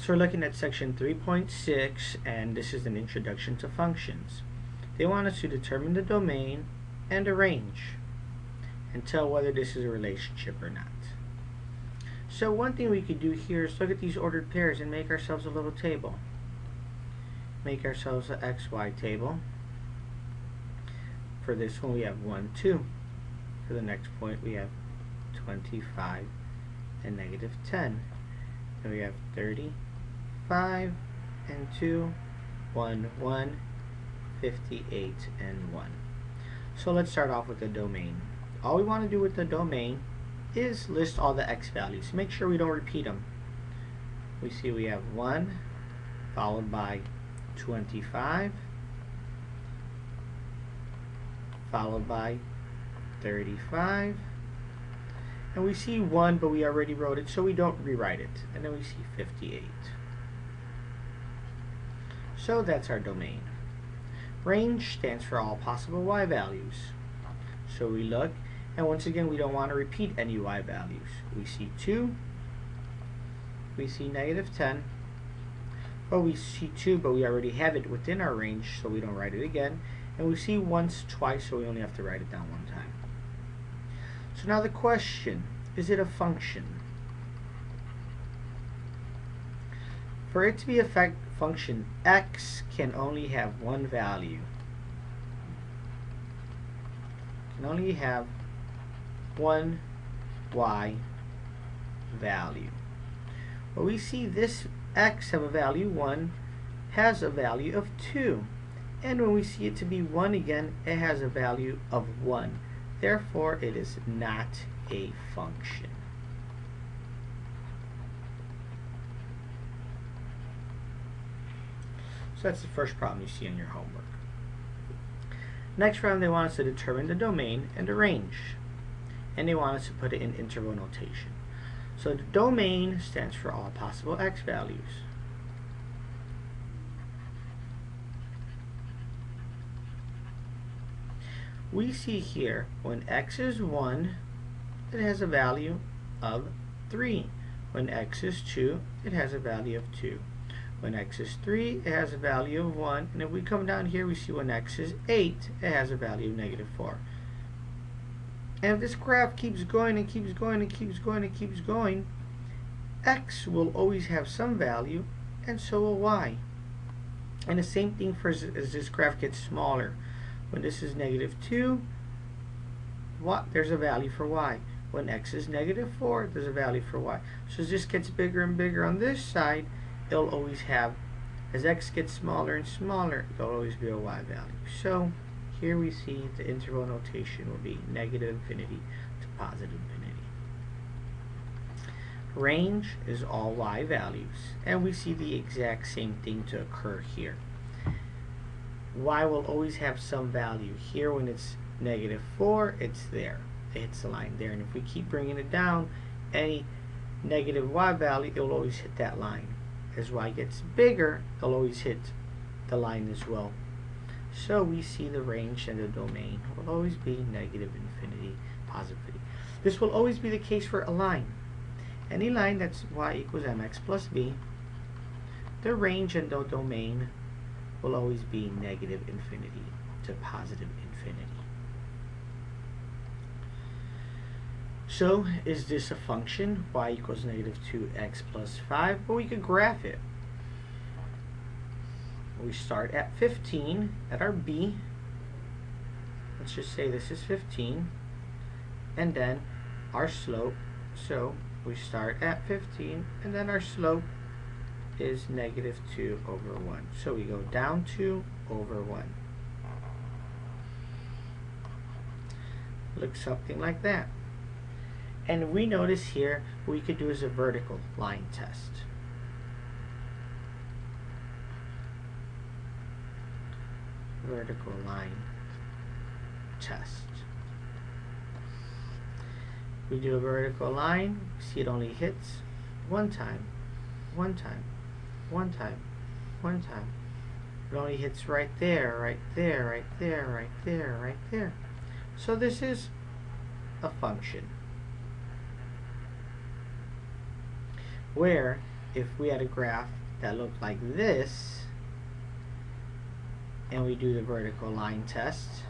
So we're looking at section 3.6, and this is an introduction to functions. They want us to determine the domain and a range and tell whether this is a relationship or not. So one thing we could do here is look at these ordered pairs and make ourselves a little table. Make ourselves an XY table. For this one we have 1, 2. For the next point we have 25 and negative 10. And we have 35 and 2, 1, 1, 58 and 1. So let's start off with the domain. All we want to do with the domain is list all the x values. Make sure we don't repeat them. We see we have 1 followed by 25 followed by 35, and we see 1, but we already wrote it, so we don't rewrite it. And then we see 58. So that's our domain. Range stands for all possible y values. So we look, and once again we don't want to repeat any y values. We see 2, we see negative 10, well, we see 2, but we already have it within our range, so we don't write it again. And we see once, twice, so we only have to write it down one time. So now the question, is it a function? For it to be a function, x can only have one value. Can only have one y value. Well, we see this x have a value 1, has a value of 2. And when we see it to be 1 again, it has a value of 1. Therefore, it is not a function. So that's the first problem you see in your homework. Next problem, they want us to determine the domain and the range. And they want us to put it in interval notation. So the domain stands for all possible x values. We see here when x is 1, it has a value of 3. When x is 2, it has a value of 2. When x is 3, it has a value of 1. And if we come down here, we see when x is 8, it has a value of negative 4. And if this graph keeps going and keeps going and keeps going and keeps going, x will always have some value, and so will y. And the same thing for as this graph gets smaller. When this is negative 2, there's a value for y. When x is negative 4, there's a value for y. So as this gets bigger and bigger on this side, it'll always have, as x gets smaller and smaller, there'll always be a y value. So here we see the interval notation will be negative infinity to positive infinity. Range is all y values, and we see the exact same thing to occur here. Y will always have some value. Here when it's negative 4, it's there. It hits the line there. And if we keep bringing it down, any negative y value, it will always hit that line. As y gets bigger, it'll always hit the line as well. So we see the range and the domain will always be negative infinity, positive infinity. This will always be the case for a line. Any line that's y equals mx plus b, the range and the domain will always be negative infinity to positive infinity. So is this a function? Y equals negative 2x plus 5. Well, we could graph it. We start at 15 at our b. Let's just say this is 15. And then our slope. So we start at 15, and then our slope is negative 2 over 1. So we go down 2 over 1. Looks something like that. And we notice here what we could do is a vertical line test. Vertical line test. We do a vertical line, see it only hits one time, one time, one time, one time. It only hits right there, right there, right there, right there, right there. So this is a function where if we had a graph that looked like this, and we do the vertical line test,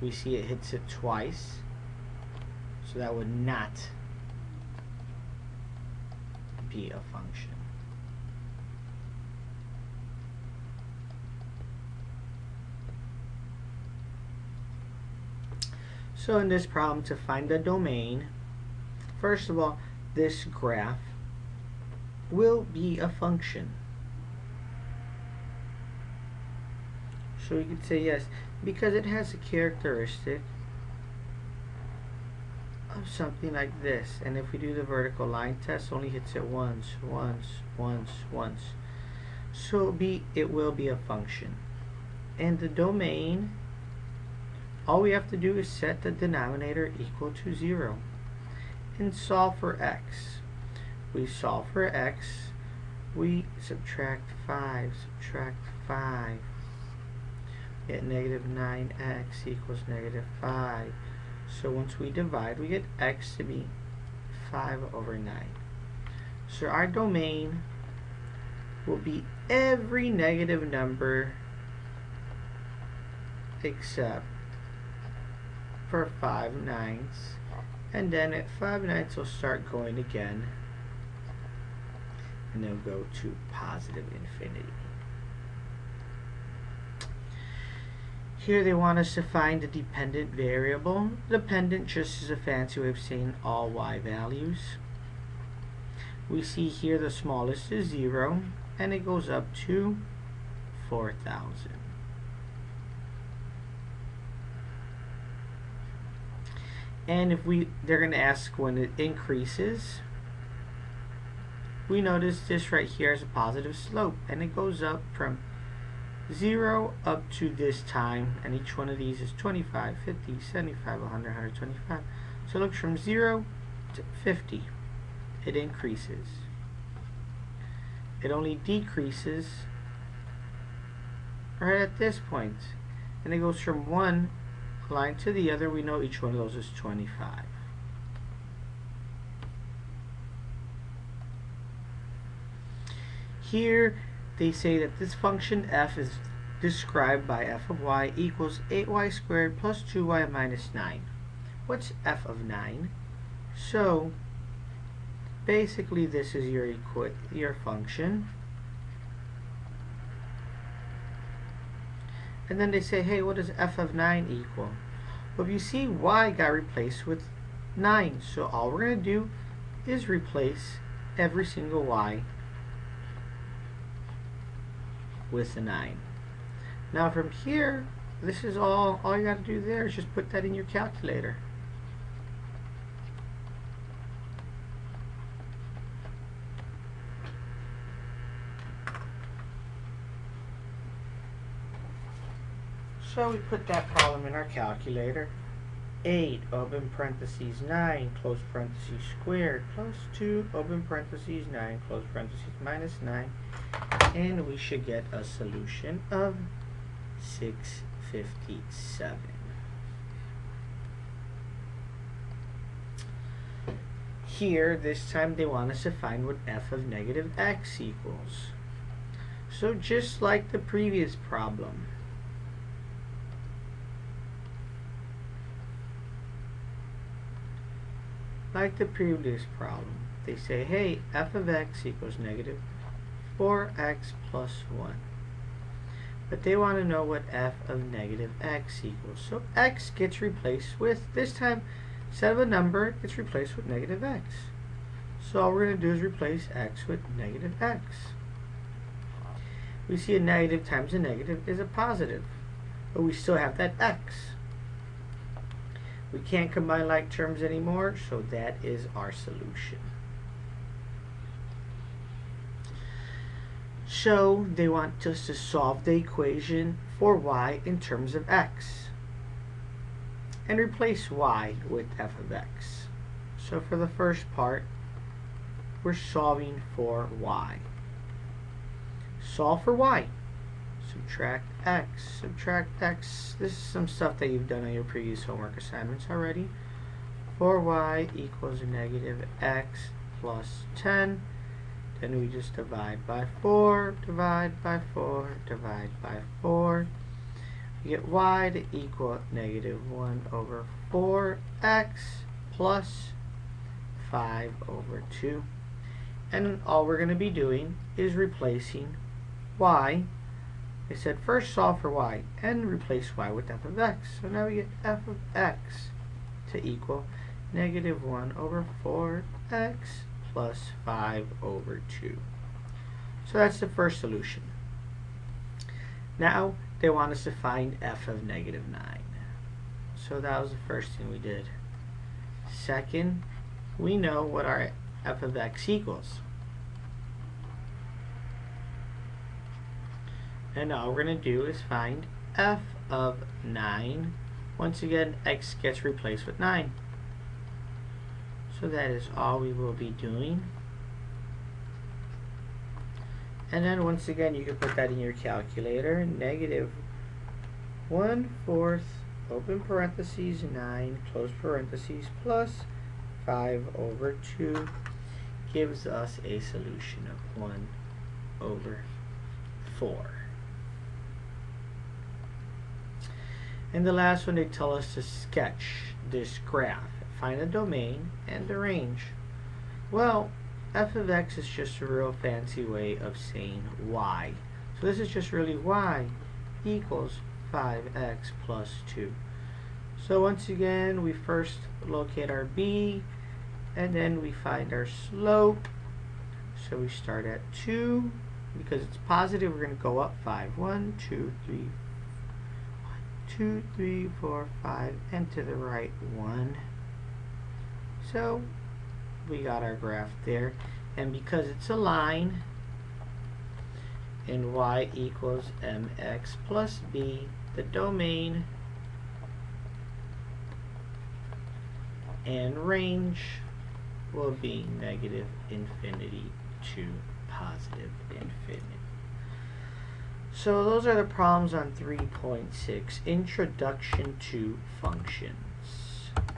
we see it hits it twice, so that would not be a function. So in this problem, to find the domain, first of all, this graph will be a function. So we could say yes, because it has a characteristic of something like this. And if we do the vertical line test, only hits it once. So it will be a function. And the domain, all we have to do is set the denominator equal to 0 and solve for x. We solve for x, we subtract 5, get negative 9x equals negative 5. So once we divide, we get x to be 5/9. So our domain will be every negative number except for 5/9, and then at 5/9 will start going again, and they'll go to positive infinity. Here they want us to find the dependent variable. Dependent just is a fancy way of saying all y values. We see here the smallest is 0, and it goes up to 4,000. And if they're going to ask when it increases, we notice this right here is a positive slope, and it goes up from 0 up to this time, and each one of these is 25, 50, 75, 100, 125. So it looks from 0 to 50. It increases. It only decreases right at this point, and it goes from one line to the other. We know each one of those is 25. Here they say that this function f is described by f of y equals 8y squared plus 2y minus 9. What's f of 9? So basically this is your function. And then they say, hey, what does f of 9 equal? Well, if you see, y got replaced with 9. So all we're going to do is replace every single y with a 9. Now from here, this is all you got to do there is just put that in your calculator. So we put that problem in our calculator. 8, open parentheses, 9, close parentheses, squared, plus 2, open parentheses, 9, close parentheses, minus 9. And we should get a solution of 657. Here, this time they want us to find what f of negative x equals. So just like the previous problem, they say, hey, f of x equals negative 4x plus 1. But they want to know what f of negative x equals. So x gets replaced with, this time, instead of a number, it's replaced with negative x. So all we're going to do is replace x with negative x. We see a negative times a negative is a positive, but we still have that x. We can't combine like terms anymore, so that is our solution. So they want us to solve the equation for y in terms of x and replace y with f of x. So for the first part, we're solving for y. Solve for y. Subtract x. This is some stuff that you've done on your previous homework assignments already. 4y equals negative x plus 10 then we just divide by 4, divide by 4, divide by 4. We get y to equal negative 1 over 4x plus 5 over 2. And all we're going to be doing is replacing y. They said first solve for y and replace y with f of x. So now we get f of x to equal negative 1 over 4x plus 5 over 2. So that's the first solution. Now they want us to find f of negative 9. So that was the first thing we did. Second, we know what our f of x equals. And all we're going to do is find f of 9. Once again, x gets replaced with 9. So that is all we will be doing. And then once again, you can put that in your calculator. Negative 1/4, open parentheses, 9, close parentheses, plus 5 over 2 gives us a solution of 1 over 4. And the last one, they tell us to sketch this graph. Find the domain and the range. Well, f of x is just a real fancy way of saying y. So this is just really y equals 5x plus 2. So once again, we first locate our b, and then we find our slope. So we start at 2. Because it's positive, we're going to go up 5. 1, 2, 3, 1, 2, 3, 4, 5, and to the right 1. So we got our graph there, and because it's a line and y equals mx plus b, the domain and range will be negative infinity to positive infinity. So those are the problems on 3.6, Introduction to Functions.